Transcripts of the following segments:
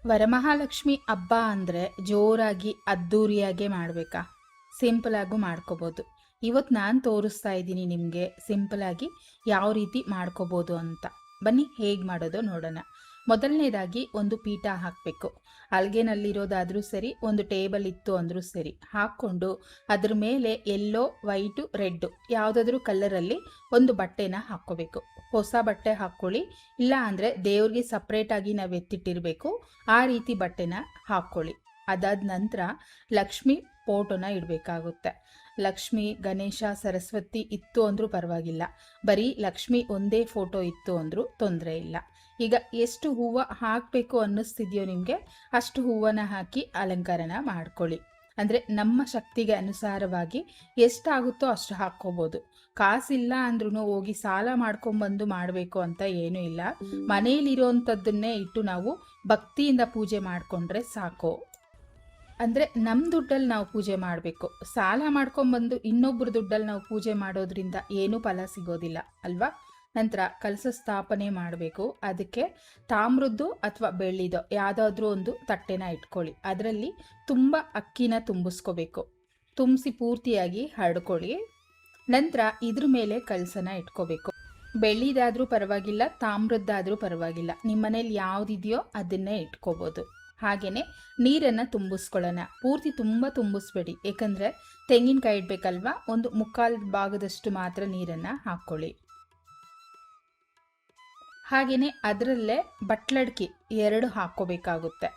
ವರಮಹಾಲಕ್ಷ್ಮಿ ಹಬ್ಬ ಅಂದರೆ ಜೋರಾಗಿ ಅದ್ದೂರಿಯಾಗೆ ಮಾಡಬೇಕಾ? ಸಿಂಪಲಾಗೂ ಮಾಡ್ಕೋಬೋದು. ಇವತ್ತು ನಾನು ತೋರಿಸ್ತಾ ಇದ್ದೀನಿ ನಿಮಗೆ ಸಿಂಪಲಾಗಿ ಯಾವ ರೀತಿ ಮಾಡ್ಕೋಬೋದು ಅಂತ. ಬನ್ನಿ ಹೇಗೆ ಮಾಡೋದು ನೋಡೋಣ. ಮೊದಲನೇದಾಗಿ ಒಂದು ಪೀಠ ಹಾಕಬೇಕು. ಹಲ್ಗೆನಲ್ಲಿರೋದಾದರೂ ಸರಿ, ಒಂದು ಟೇಬಲ್ ಇತ್ತು ಅಂದರೂ ಸರಿ ಹಾಕ್ಕೊಂಡು ಅದ್ರ ಮೇಲೆ ಎಲ್ಲೋ ವೈಟು ರೆಡ್ಡು ಯಾವುದಾದ್ರೂ ಕಲರಲ್ಲಿ ಒಂದು ಬಟ್ಟೆನ ಹಾಕ್ಕೋಬೇಕು. ಹೊಸ ಬಟ್ಟೆ ಹಾಕ್ಕೊಳ್ಳಿ, ಇಲ್ಲ ಅಂದರೆ ದೇವ್ರಿಗೆ ಸಪ್ರೇಟಾಗಿ ನಾವು ಎತ್ತಿಟ್ಟಿರಬೇಕು ಆ ರೀತಿ ಬಟ್ಟೆನ ಹಾಕ್ಕೊಳ್ಳಿ. ಅದಾದ ನಂತರ ಲಕ್ಷ್ಮಿ ಫೋಟೋನ ಇಡಬೇಕಾಗುತ್ತೆ. ಲಕ್ಷ್ಮಿ, ಗಣೇಶ, ಸರಸ್ವತಿ ಇತ್ತು ಅಂದರೂ ಪರವಾಗಿಲ್ಲ, ಬರೀ ಲಕ್ಷ್ಮಿ ಒಂದೇ ಫೋಟೋ ಇತ್ತು ಅಂದರೂ ತೊಂದರೆ ಇಲ್ಲ. ಈಗ ಎಷ್ಟು ಹೂವು ಹಾಕಬೇಕು ಅನ್ನಿಸ್ತಿದೆಯೋ ನಿಮಗೆ ಅಷ್ಟು ಹೂವನ್ನ ಹಾಕಿ ಅಲಂಕಾರನ ಮಾಡ್ಕೊಳ್ಳಿ. ಅಂದರೆ ನಮ್ಮ ಶಕ್ತಿಗೆ ಅನುಸಾರವಾಗಿ ಎಷ್ಟಾಗುತ್ತೋ ಅಷ್ಟು ಹಾಕ್ಕೋಬೋದು. ಕಾಸಿಲ್ಲ ಅಂದ್ರೂ ಹೋಗಿ ಸಾಲ ಮಾಡ್ಕೊಂಬಂದು ಮಾಡಬೇಕು ಅಂತ ಏನೂ ಇಲ್ಲ. ಮನೆಯಲ್ಲಿರೋವಂಥದ್ದನ್ನೇ ಇಟ್ಟು ನಾವು ಭಕ್ತಿಯಿಂದ ಪೂಜೆ ಮಾಡಿಕೊಂಡ್ರೆ ಸಾಕು. ಅಂದರೆ ನಮ್ಮ ದುಡ್ಡಲ್ಲಿ ನಾವು ಪೂಜೆ ಮಾಡಬೇಕು. ಸಾಲ ಮಾಡ್ಕೊಂಬಂದು ಇನ್ನೊಬ್ಬರ ದುಡ್ಡಲ್ಲಿ ನಾವು ಪೂಜೆ ಮಾಡೋದ್ರಿಂದ ಏನೂ ಫಲ ಸಿಗೋದಿಲ್ಲ ಅಲ್ವಾ. ನಂತರ ಕಲಶ ಸ್ಥಾಪನೆ ಮಾಡಬೇಕು. ಅದಕ್ಕೆ ತಾಮ್ರದ್ದು ಅಥವಾ ಬೆಳ್ಳಿದೋ ಯಾವುದಾದ್ರೂ ಒಂದು ತಟ್ಟೆನ ಇಟ್ಕೊಳ್ಳಿ. ಅದರಲ್ಲಿ ತುಂಬ ಅಕ್ಕಿನ ತುಂಬಿಸ್ಕೋಬೇಕು. ತುಂಬಿಸಿ ಪೂರ್ತಿಯಾಗಿ ಹರಡ್ಕೊಳ್ಳಿ. ನಂತರ ಇದ್ರ ಮೇಲೆ ಕಲಸನ ಇಟ್ಕೋಬೇಕು. ಬೆಳ್ಳಿದಾದರೂ ಪರವಾಗಿಲ್ಲ, ತಾಮ್ರದ್ದಾದರೂ ಪರವಾಗಿಲ್ಲ, ನಿಮ್ಮ ಮನೇಲಿ ಯಾವುದಿದೆಯೋ ಅದನ್ನೇ ಇಟ್ಕೋಬೋದು. ಹಾಗೆಯೇ ನೀರನ್ನು ತುಂಬಿಸ್ಕೊಳ್ಳೋಣ. ಪೂರ್ತಿ ತುಂಬ ತುಂಬಿಸ್ಬೇಡಿ, ಏಕೆಂದರೆ ತೆಂಗಿನಕಾಯಿ ಇಡಬೇಕಲ್ವ. ಒಂದು ಮುಕ್ಕಾಲು ಭಾಗದಷ್ಟು ಮಾತ್ರ ನೀರನ್ನು ಹಾಕ್ಕೊಳ್ಳಿ. ಹಾಗೆಯೇ ಅದರಲ್ಲೇ ಬಟ್ಲಡ್ಕೆ 2 ಹಾಕ್ಕೋಬೇಕಾಗುತ್ತೆ.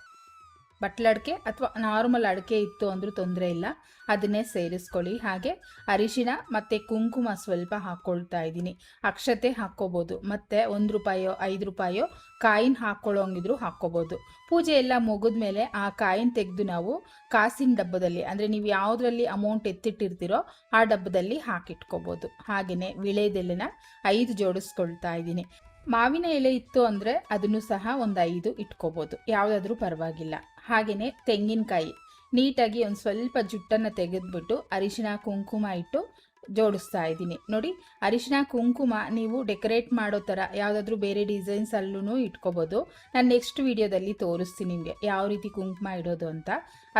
ಬಟ್ಲಡ್ಕೆ ಅಥವಾ ನಾರ್ಮಲ್ ಅಡಿಕೆ ಇತ್ತು ಅಂದರೂ ತೊಂದರೆ ಇಲ್ಲ, ಅದನ್ನೇ ಸೇರಿಸ್ಕೊಳ್ಳಿ. ಹಾಗೆ ಅರಿಶಿನ ಮತ್ತು ಕುಂಕುಮ ಸ್ವಲ್ಪ ಹಾಕ್ಕೊಳ್ತಾ ಇದ್ದೀನಿ. ಅಕ್ಷತೆ ಹಾಕ್ಕೋಬೋದು, ಮತ್ತು 1 ರೂಪಾಯೋ 5 ರೂಪಾಯೋ ಕಾಯಿನ ಹಾಕ್ಕೊಳ್ಳೋಂಗಿದ್ರು ಹಾಕ್ಕೋಬೋದು. ಪೂಜೆ ಎಲ್ಲ ಮುಗಿದ ಮೇಲೆ ಆ ಕಾಯಿನ ತೆಗೆದು ನಾವು ಕಾಸಿನ ಡಬ್ಬದಲ್ಲಿ, ಅಂದರೆ ನೀವು ಯಾವುದರಲ್ಲಿ ಅಮೌಂಟ್ ಎತ್ತಿಟ್ಟಿರ್ತೀರೋ ಆ ಡಬ್ಬದಲ್ಲಿ ಹಾಕಿಟ್ಕೋಬೋದು. ಹಾಗೆಯೇ ವಿಳೆದೆಲೆನ 5 ಜೋಡಿಸ್ಕೊಳ್ತಾ ಇದ್ದೀನಿ. ಮಾವಿನ ಎಲೆ ಇತ್ತು ಅಂದರೆ ಅದನ್ನು ಸಹ ಒಂದು 5 ಇಟ್ಕೋಬೋದು, ಯಾವುದಾದ್ರೂ ಪರವಾಗಿಲ್ಲ. ಹಾಗೆಯೇ ತೆಂಗಿನಕಾಯಿ ನೀಟಾಗಿ ಒಂದು ಸ್ವಲ್ಪ ಜುಟ್ಟನ್ನು ತೆಗೆದುಬಿಟ್ಟು ಅರಿಶಿನ ಕುಂಕುಮ ಇಟ್ಟು ಜೋಡಿಸ್ತಾ ಇದ್ದೀನಿ. ನೋಡಿ, ಅರಿಶಿನ ಕುಂಕುಮ ನೀವು ಡೆಕೋರೇಟ್ ಮಾಡೋ ಥರ ಯಾವುದಾದ್ರೂ ಬೇರೆ ಡಿಸೈನ್ಸಲ್ಲೂ ಇಟ್ಕೋಬೋದು. ನಾನು ನೆಕ್ಸ್ಟ್ ವಿಡಿಯೋದಲ್ಲಿ ತೋರಿಸ್ತೀನಿ ನಿಮಗೆ ಯಾವ ರೀತಿ ಕುಂಕುಮ ಇಡೋದು ಅಂತ.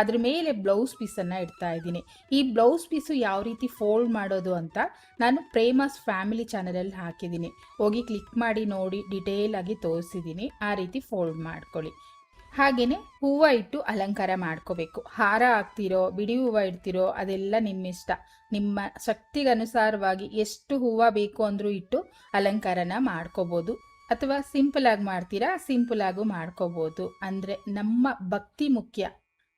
ಅದ್ರ ಮೇಲೆ ಬ್ಲೌಸ್ ಪೀಸನ್ನು ಇಡ್ತಾ ಇದ್ದೀನಿ. ಈ ಬ್ಲೌಸ್ ಪೀಸು ಯಾವ ರೀತಿ ಫೋಲ್ಡ್ ಮಾಡೋದು ಅಂತ ನಾನು ಪ್ರೇಮಸ್ ಫ್ಯಾಮಿಲಿ ಚಾನಲಲ್ಲಿ ಹಾಕಿದ್ದೀನಿ, ಹೋಗಿ ಕ್ಲಿಕ್ ಮಾಡಿ ನೋಡಿ, ಡಿಟೇಲ್ ಆಗಿ ತೋರಿಸಿದ್ದೀನಿ. ಆ ರೀತಿ ಫೋಲ್ಡ್ ಮಾಡ್ಕೊಳ್ಳಿ. ಹಾಗೆಯೇ ಹೂವು ಇಟ್ಟು ಅಲಂಕಾರ ಮಾಡ್ಕೋಬೇಕು. ಹಾರ ಹಾಕ್ತಿರೋ, ಬಿಡಿ ಹೂವು ಇಡ್ತಿರೋ ಅದೆಲ್ಲ ನಿಮ್ಮಿಷ್ಟ. ನಿಮ್ಮ ಶಕ್ತಿಗನುಸಾರವಾಗಿ ಎಷ್ಟು ಹೂವು ಬೇಕು ಅಂದರೂ ಇಟ್ಟು ಅಲಂಕಾರನ ಮಾಡ್ಕೋಬೋದು. ಅಥವಾ ಸಿಂಪಲಾಗಿ ಮಾಡ್ತೀರಾ, ಸಿಂಪಲಾಗೂ ಮಾಡ್ಕೋಬೋದು. ಅಂದರೆ ನಮ್ಮ ಭಕ್ತಿ ಮುಖ್ಯ,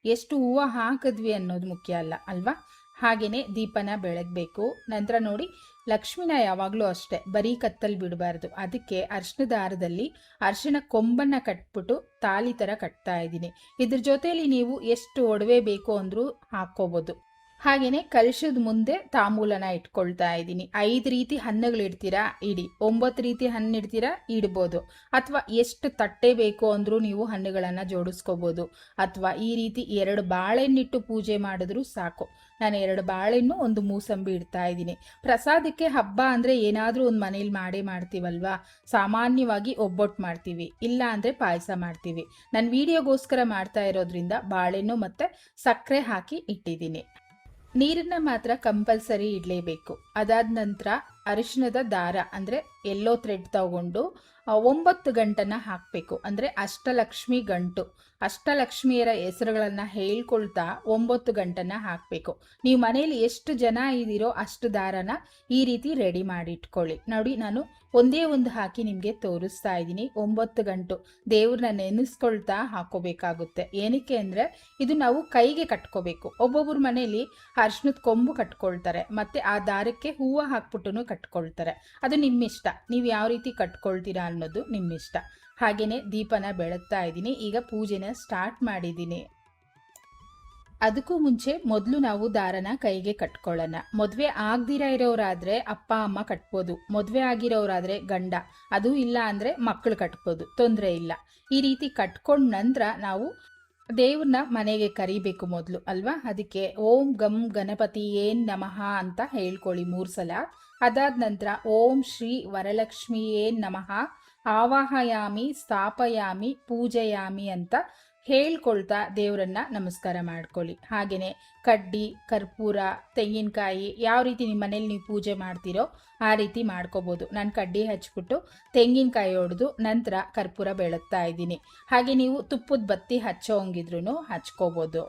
ಎಷ್ಟು ಹೂವು ಹಾಕಿದ್ವಿ ಅನ್ನೋದು ಮುಖ್ಯ ಅಲ್ಲ ಅಲ್ವಾ. ಹಾಗೆಯೇ ದೀಪನ ಬೆಳಗಬೇಕು. ನಂತರ ನೋಡಿ, ಲಕ್ಷ್ಮಿನ ಯಾವಾಗಲೂ ಅಷ್ಟೇ ಬರೀ ಕತ್ತಲ್ಲಿ ಬಿಡಬಾರ್ದು. ಅದಕ್ಕೆ ಅರಿಶಿನ ದಾರದಲ್ಲಿ ಅರಿಶಿನ ಕೊಂಬನ್ನು ಕಟ್ಬಿಟ್ಟು ತಾಲಿ ಥರ ಕಟ್ತಾ ಇದ್ದೀನಿ. ಇದ್ರ ಜೊತೆಯಲ್ಲಿ ನೀವು ಎಷ್ಟು ಒಡವೆ ಬೇಕು ಅಂದರೂ ಹಾಕ್ಕೋಬೋದು. ಹಾಗೆಯೇ ಕಲಶದ ಮುಂದೆ ತಾಂಬೂಲನ ಇಟ್ಕೊಳ್ತಾ ಇದ್ದೀನಿ. 5 ರೀತಿ ಹಣ್ಣುಗಳಿಡ್ತೀರಾ ಇಡಿ, 9 ರೀತಿ ಹಣ್ಣು ಇಡ್ತೀರಾ ಇಡ್ಬೋದು. ಅಥವಾ ಎಷ್ಟು ತಟ್ಟೆ ಬೇಕು ಅಂದರೂ ನೀವು ಹಣ್ಣುಗಳನ್ನು ಜೋಡಿಸ್ಕೋಬೋದು. ಅಥವಾ ಈ ರೀತಿ 2 ಬಾಳೆಹಣ್ಣಿಟ್ಟು ಪೂಜೆ ಮಾಡಿದ್ರೂ ಸಾಕು. ನಾನು 2 ಬಾಳೆಹಣ್ಣು, 1 ಮೂಸಂಬಿ ಇಡ್ತಾ ಇದ್ದೀನಿ. ಪ್ರಸಾದಕ್ಕೆ ಹಬ್ಬ ಅಂದರೆ ಏನಾದರೂ ಒಂದು ಮನೇಲಿ ಮಾಡೇ ಮಾಡ್ತೀವಲ್ವಾ. ಸಾಮಾನ್ಯವಾಗಿ ಒಬ್ಬಟ್ಟು ಮಾಡ್ತೀವಿ, ಇಲ್ಲ ಅಂದರೆ ಪಾಯಸ ಮಾಡ್ತೀವಿ. ನಾನು ವಿಡಿಯೋಗೋಸ್ಕರ ಮಾಡ್ತಾ ಇರೋದ್ರಿಂದ ಬಾಳೆಹಣ್ಣು ಮತ್ತು ಸಕ್ಕರೆ ಹಾಕಿ ಇಟ್ಟಿದ್ದೀನಿ. ನೀರನ್ನು ಮಾತ್ರ ಕಂಪಲ್ಸರಿ ಇಡಲೇಬೇಕು. ಅದಾದ ನಂತರ ಅರಿಶಿಣದ ದಾರ ಅಂದರೆ ಎಲ್ಲೋ ಥ್ರೆಡ್ ತಗೊಂಡು 9 ಗಂಟನ್ನು ಹಾಕಬೇಕು. ಅಂದರೆ ಅಷ್ಟಲಕ್ಷ್ಮಿ ಗಂಟು, ಅಷ್ಟಲಕ್ಷ್ಮಿಯರ ಹೆಸರುಗಳನ್ನು ಹೇಳ್ಕೊಳ್ತಾ 9 ಗಂಟನ್ನು ಹಾಕಬೇಕು. ನೀವು ಮನೇಲಿ ಎಷ್ಟು ಜನ ಇದ್ದೀರೋ ಅಷ್ಟು ದಾರನ ಈ ರೀತಿ ರೆಡಿ ಮಾಡಿ ಇಟ್ಕೊಳ್ಳಿ. ನೋಡಿ, ನಾನು ಒಂದೇ ಒಂದು ಹಾಕಿ ನಿಮಗೆ ತೋರಿಸ್ತಾ ಇದ್ದೀನಿ. 9 ಗಂಟು ದೇವ್ರನ್ನ ನೆನೆಸ್ಕೊಳ್ತಾ ಹಾಕೋಬೇಕಾಗುತ್ತೆ. ಏನಕ್ಕೆ ಅಂದರೆ ಇದು ನಾವು ಕೈಗೆ ಕಟ್ಕೋಬೇಕು. ಒಬ್ಬೊಬ್ಬರ ಮನೇಲಿ ಅರಿಶಿಣದ ಕೊಂಬು ಕಟ್ಕೊಳ್ತಾರೆ, ಮತ್ತು ಆ ದಾರಕ್ಕೆ ಹೂವು ಹಾಕ್ಬಿಟ್ಟು ಕಟ್ಕೊಳ್ತಾರೆ. ಅದು ನಿಮ್ಮಿಷ್ಟ, ನೀವು ಯಾವ ರೀತಿ ಕಟ್ಕೊಳ್ತೀರಾ ಅನ್ನೋದು ನಿಮ್ಮಿಷ್ಟ. ಹಾಗೆಯೇ ದೀಪನ ಬೆಳಗ್ತಾ ಇದ್ದೀನಿ. ಈಗ ಪೂಜೆನ ಸ್ಟಾರ್ಟ್ ಮಾಡಿದ್ದೀನಿ. ಅದಕ್ಕೂ ಮುಂಚೆ ಮೊದಲು ನಾವು ದಾರನ ಕೈಗೆ ಕಟ್ಕೊಳ್ಳೋಣ. ಮದುವೆ ಆಗದಿರ ಇರೋರಾದರೆ ಅಪ್ಪ ಅಮ್ಮ ಕಟ್ಬೋದು, ಮದುವೆ ಆಗಿರೋರಾದರೆ ಗಂಡ, ಅದು ಇಲ್ಲ ಅಂದರೆ ಮಕ್ಕಳು ಕಟ್ಬೋದು, ತೊಂದರೆ ಇಲ್ಲ. ಈ ರೀತಿ ಕಟ್ಕೊಂಡ ನಂತರ ನಾವು ದೇವ್ರನ್ನ ಮನೆಗೆ ಕರಿಬೇಕು ಮೊದಲು ಅಲ್ವಾ. ಅದಕ್ಕೆ ಓಂ ಗಂ ಗಣಪತಿ ಏನ್ ನಮಃ ಅಂತ ಹೇಳ್ಕೊಳ್ಳಿ 3 ಸಲ. ಅದಾದ ನಂತರ ಓಂ ಶ್ರೀ ವರಲಕ್ಷ್ಮಿ ಏನ್ ನಮಃ ಆವಾಹಯಾಮಿ, ಸ್ಥಾಪಯಾಮಿ, ಪೂಜೆಯಾಮಿ ಅಂತ ಹೇಳ್ಕೊಳ್ತಾ ದೇವರನ್ನ ನಮಸ್ಕಾರ ಮಾಡ್ಕೊಳ್ಳಿ. ಹಾಗೆಯೇ ಕಡ್ಡಿ, ಕರ್ಪೂರ, ತೆಂಗಿನಕಾಯಿ ಯಾವ ರೀತಿ ನಿಮ್ಮ ಮನೇಲಿ ನೀವು ಪೂಜೆ ಮಾಡ್ತೀರೋ ಆ ರೀತಿ ಮಾಡ್ಕೋಬೋದು. ನಾನು ಕಡ್ಡಿ ಹಚ್ಬಿಟ್ಟು ತೆಂಗಿನಕಾಯಿ ಹೊಡೆದು ನಂತರ ಕರ್ಪೂರ ಬೆಳಗ್ತಾ ಇದ್ದೀನಿ. ಹಾಗೆ ನೀವು ತುಪ್ಪದ ಬತ್ತಿ ಹಚ್ಚೋಂಗಿದ್ರೂ ಹಚ್ಕೋಬೋದು.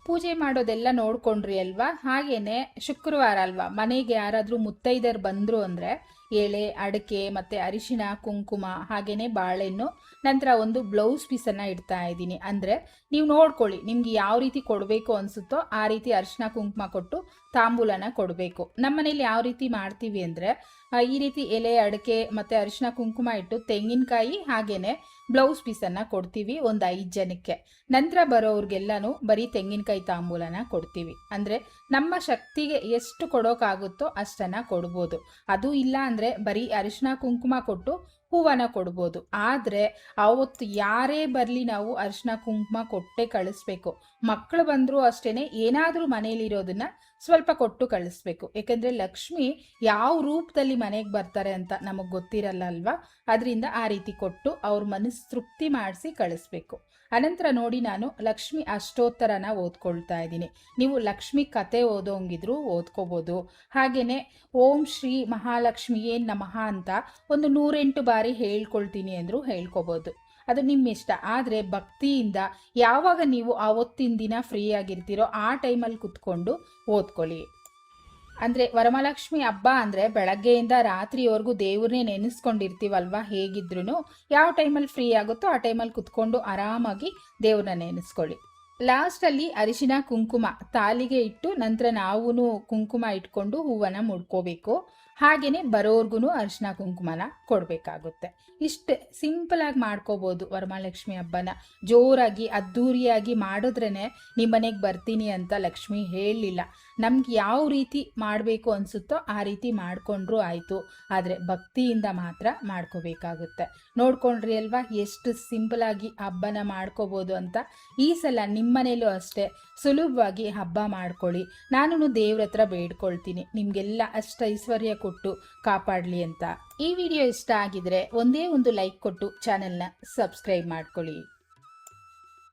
ಪೂಜೆ ಮಾಡೋದೆಲ್ಲ ನೋಡ್ಕೊಂಡ್ರಿ ಅಲ್ವಾ. ಹಾಗೇನೆ ಶುಕ್ರವಾರ ಅಲ್ವಾ, ಮನೆಗೆ ಯಾರಾದರೂ ಮುತ್ತೈದರು ಬಂದರು ಅಂದರೆ ಎಳೆ, ಅಡಿಕೆ ಮತ್ತು ಅರಿಶಿನ, ಕುಂಕುಮ, ಹಾಗೆಯೇ ಬಾಳೆಹಣ್ಣು, ನಂತರ ಒಂದು ಬ್ಲೌಸ್ ಪೀಸನ್ನು ಇಡ್ತಾ ಇದ್ದೀನಿ. ಅಂದರೆ ನೀವು ನೋಡ್ಕೊಳ್ಳಿ, ನಿಮ್ಗೆ ಯಾವ ರೀತಿ ಕೊಡಬೇಕು ಅನಿಸುತ್ತೋ ಆ ರೀತಿ ಅರಿಶಿನ ಕುಂಕುಮ ಕೊಟ್ಟು ತಾಂಬೂಲನ ಕೊಡಬೇಕು. ನಮ್ಮ ಮನೇಲಿ ಯಾವ ರೀತಿ ಮಾಡ್ತೀವಿ ಅಂದರೆ ಈ ರೀತಿ ಎಲೆ, ಅಡಿಕೆ ಮತ್ತು ಅರಿಶಿನ ಕುಂಕುಮ ಇಟ್ಟು ತೆಂಗಿನಕಾಯಿ ಹಾಗೆಯೇ ಬ್ಲೌಸ್ ಪೀಸನ್ನು ಕೊಡ್ತೀವಿ ಒಂದು 5 ಜನಕ್ಕೆ. ನಂತರ ಬರೋವ್ರಿಗೆಲ್ಲನೂ ಬರೀ ತೆಂಗಿನಕಾಯಿ ತಾಂಬೂಲನ ಕೊಡ್ತೀವಿ. ಅಂದರೆ ನಮ್ಮ ಶಕ್ತಿಗೆ ಎಷ್ಟು ಕೊಡೋಕ್ಕಾಗುತ್ತೋ ಅಷ್ಟನ್ನು ಕೊಡ್ಬೋದು. ಅದು ಇಲ್ಲ ಅಂದರೆ ಬರೀ ಅರಿಶಿನ ಕುಂಕುಮ ಕೊಟ್ಟು ಹೂವನ್ನ ಕೊಡ್ಬೋದು. ಆದರೆ ಅವತ್ತು ಯಾರೇ ಬರಲಿ ನಾವು ಅರಿಶಿನ ಕುಂಕುಮ ಕೊಟ್ಟೆ ಕಳಿಸ್ಬೇಕು. ಮಕ್ಕಳು ಬಂದರೂ ಅಷ್ಟೇ ಏನಾದರೂ ಮನೇಲಿರೋದನ್ನ ಸ್ವಲ್ಪ ಕೊಟ್ಟು ಕಳಿಸ್ಬೇಕು. ಏಕೆಂದರೆ ಲಕ್ಷ್ಮಿ ಯಾವ ರೂಪದಲ್ಲಿ ಮನೆಗೆ ಬರ್ತಾರೆ ಅಂತ ನಮಗೆ ಗೊತ್ತಿರಲ್ಲ ಅಲ್ವಾ. ಅದರಿಂದ ಆ ರೀತಿ ಕೊಟ್ಟು ಅವ್ರ ಮನಸ್ಸು ತೃಪ್ತಿ ಮಾಡಿಸಿ ಕಳಿಸ್ಬೇಕು. ಅನಂತರ ನೋಡಿ, ನಾನು ಲಕ್ಷ್ಮಿ ಅಷ್ಟೋತ್ತರನ ಓದ್ಕೊಳ್ತಾ ಇದ್ದೀನಿ. ನೀವು ಲಕ್ಷ್ಮಿ ಕತೆ ಓದೋಂಗಿದ್ರು ಓದ್ಕೋಬೋದು. ಹಾಗೆಯೇ ಓಂ ಶ್ರೀ ಮಹಾಲಕ್ಷ್ಮಿಯೇ ನಮಃ ಅಂತ ಒಂದು 108 ಬಾರಿ ಹೇಳ್ಕೊಳ್ತೀನಿ ಅಂದರೂ ಹೇಳ್ಕೊಬೋದು. ಅದು ನಿಮ್ಮ ಇಷ್ಟ. ಆದರೆ ಭಕ್ತಿಯಿಂದ ಯಾವಾಗ ನೀವು ಆವತ್ತಿನ ದಿನ ಫ್ರೀ ಆಗಿರ್ತೀರೋ ಆ ಟೈಮಲ್ಲಿ ಕುತ್ಕೊಂಡು ಓದ್ಕೊಳ್ಳಿ. ಅಂದರೆ ವರಮಹಾಲಕ್ಷ್ಮಿ ಹಬ್ಬ ಅಂದರೆ ಬೆಳಗ್ಗೆಯಿಂದ ರಾತ್ರಿವರೆಗೂ ದೇವ್ರನ್ನೇ ನೆನೆಸ್ಕೊಂಡಿರ್ತೀವಲ್ವ. ಹೇಗಿದ್ರೂ ಯಾವ ಟೈಮಲ್ಲಿ ಫ್ರೀ ಆಗುತ್ತೋ ಆ ಟೈಮಲ್ಲಿ ಕುತ್ಕೊಂಡು ಆರಾಮಾಗಿ ದೇವ್ರನ್ನ ನೆನೆಸ್ಕೊಳ್ಳಿ. ಲಾಸ್ಟಲ್ಲಿ ಅರಿಶಿನ ಕುಂಕುಮ ತಾಲಿಗೆ ಇಟ್ಟು ನಂತರ ನಾವು ಕುಂಕುಮ ಇಟ್ಕೊಂಡು ಹೂವನ್ನು ಮುಡ್ಕೋಬೇಕು. ಹಾಗೆಯೇ ಬರೋರ್ಗು ಅರಿಶಿನ ಕುಂಕುಮನ ಕೊಡಬೇಕಾಗುತ್ತೆ. ಇಷ್ಟು ಸಿಂಪಲಾಗಿ ಮಾಡ್ಕೋಬೋದು ವರಮಹಾಲಕ್ಷ್ಮಿ ಹಬ್ಬನ. ಜೋರಾಗಿ ಅದ್ಧೂರಿಯಾಗಿ ಮಾಡಿದ್ರೇ ನಿಮ್ಮ ಮನೆಗೆ ಬರ್ತೀನಿ ಅಂತ ಲಕ್ಷ್ಮಿ ಹೇಳಲಿಲ್ಲ. ನಮ್ಗೆ ಯಾವ ರೀತಿ ಮಾಡಬೇಕು ಅನಿಸುತ್ತೋ ಆ ರೀತಿ ಮಾಡಿಕೊಂಡ್ರೂ ಆಯಿತು. ಆದರೆ ಭಕ್ತಿಯಿಂದ ಮಾತ್ರ ಮಾಡ್ಕೋಬೇಕಾಗುತ್ತೆ. ನೋಡ್ಕೊಂಡ್ರಿ ಅಲ್ವಾ ಎಷ್ಟು ಸಿಂಪಲಾಗಿ ಹಬ್ಬನ ಮಾಡ್ಕೋಬೋದು ಅಂತ. ಈ ಸಲ ನಿಮ್ಮ ಮನೇಲೂ ಅಷ್ಟೇ ಸುಲಭವಾಗಿ ಹಬ್ಬ ಮಾಡ್ಕೊಳ್ಳಿ. ನಾನು ದೇವ್ರ ಹತ್ರ ಬೇಡ್ಕೊಳ್ತೀನಿ ನಿಮಗೆಲ್ಲ ಅಷ್ಟು ಐಶ್ವರ್ಯ ಕೊಟ್ಟು ಕಾಪಾಡಲಿ ಅಂತ. ಈ ವಿಡಿಯೋ ಇಷ್ಟ ಆಗಿದ್ರೆ ಒಂದೇ ಒಂದು ಲೈಕ್ ಕೊಟ್ಟು ಚಾನೆಲ್ನ ಸಬ್ಸ್ಕ್ರೈಬ್ ಮಾಡ್ಕೊಳ್ಳಿ.